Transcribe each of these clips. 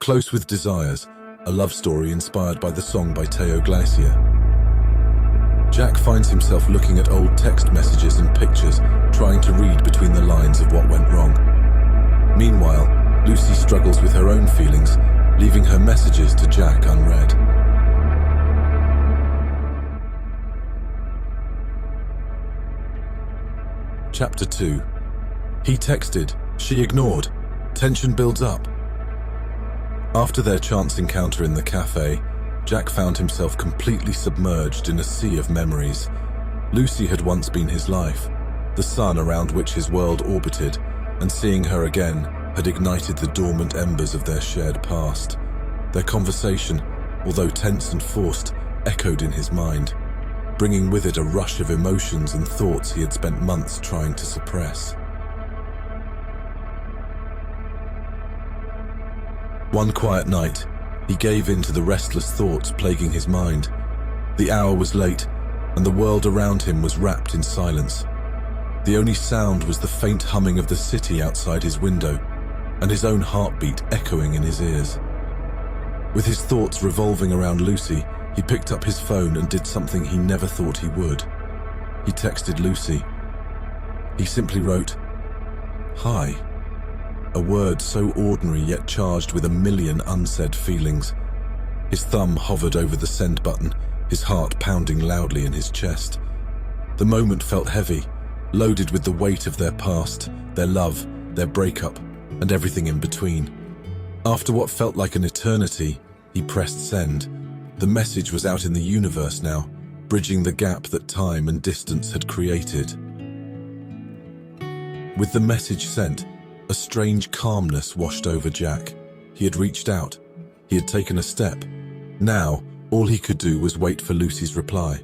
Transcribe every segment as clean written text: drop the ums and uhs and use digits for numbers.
Close with Desires, a love story inspired by the song by Teo Glacier. Jack finds himself looking at old text messages and pictures, trying to read between the lines of what went wrong. Meanwhile, Lucy struggles with her own feelings, leaving her messages to Jack unread. Chapter 2. He texted, she ignored. Tension builds up. After their chance encounter in the cafe, Jack found himself completely submerged in a sea of memories. Lucy had once been his life, the sun around which his world orbited, and seeing her again had ignited the dormant embers of their shared past. Their conversation, although tense and forced, echoed in his mind, bringing with it a rush of emotions and thoughts he had spent months trying to suppress. One quiet night, he gave in to the restless thoughts plaguing his mind. The hour was late, and the world around him was wrapped in silence. The only sound was the faint humming of the city outside his window, and his own heartbeat echoing in his ears. With his thoughts revolving around Lucy, he picked up his phone and did something he never thought he would. He texted Lucy. He simply wrote, "Hi." A word so ordinary yet charged with a million unsaid feelings. His thumb hovered over the send button, his heart pounding loudly in his chest. The moment felt heavy, loaded with the weight of their past, their love, their breakup, and everything in between. After what felt like an eternity, he pressed send. The message was out in the universe now, bridging the gap that time and distance had created. With the message sent, a strange calmness washed over Jack. He had reached out. He had taken a step. Now, all he could do was wait for Lucy's reply.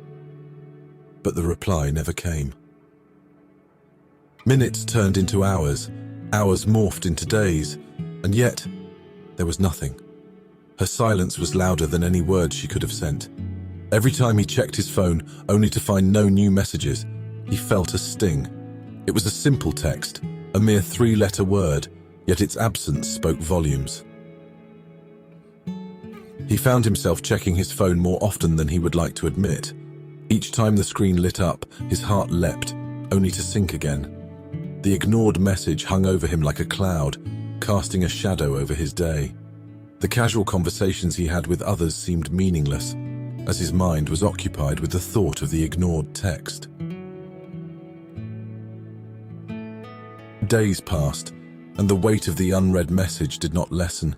But the reply never came. Minutes turned into hours. Hours morphed into days. And yet, there was nothing. Her silence was louder than any words she could have sent. Every time he checked his phone, only to find no new messages, he felt a sting. It was a simple text, a mere three-letter word, yet its absence spoke volumes. He found himself checking his phone more often than he would like to admit. Each time the screen lit up, his heart leapt, only to sink again. The ignored message hung over him like a cloud, casting a shadow over his day. The casual conversations he had with others seemed meaningless, as his mind was occupied with the thought of the ignored text. Days passed, and the weight of the unread message did not lessen.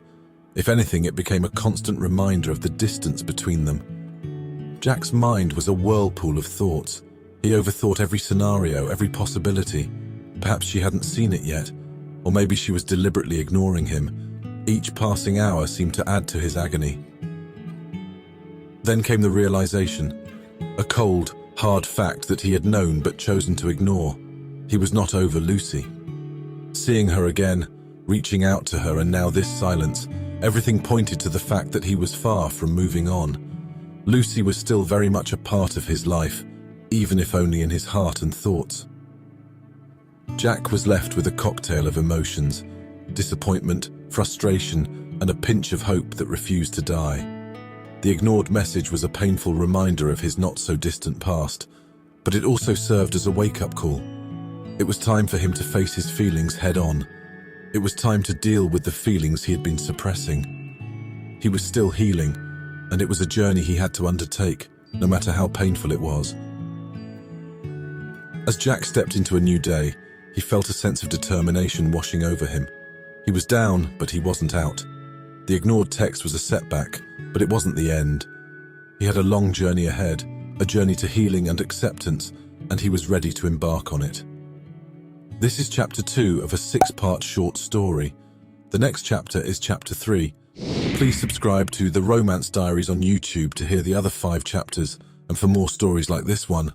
If anything, it became a constant reminder of the distance between them. Jack's mind was a whirlpool of thoughts. He overthought every scenario, every possibility. Perhaps she hadn't seen it yet, or maybe she was deliberately ignoring him. Each passing hour seemed to add to his agony. Then came the realization, a cold, hard fact that he had known but chosen to ignore. He was not over Lucy. Seeing her again, reaching out to her, and now this silence, everything pointed to the fact that he was far from moving on. Lucy was still very much a part of his life, even if only in his heart and thoughts. Jack was left with a cocktail of emotions, disappointment, frustration, and a pinch of hope that refused to die. The ignored message was a painful reminder of his not-so-distant past, but it also served as a wake-up call. It was time for him to face his feelings head-on. It was time to deal with the feelings he had been suppressing. He was still healing, and it was a journey he had to undertake, no matter how painful it was. As Jack stepped into a new day, he felt a sense of determination washing over him. He was down, but he wasn't out. The ignored text was a setback, but it wasn't the end. He had a long journey ahead, a journey to healing and acceptance, and he was ready to embark on it. This is chapter 2 of a 6-part short story. The next chapter is chapter 3. Please subscribe to The Romance Diaries on YouTube to hear the other 5 chapters and for more stories like this one.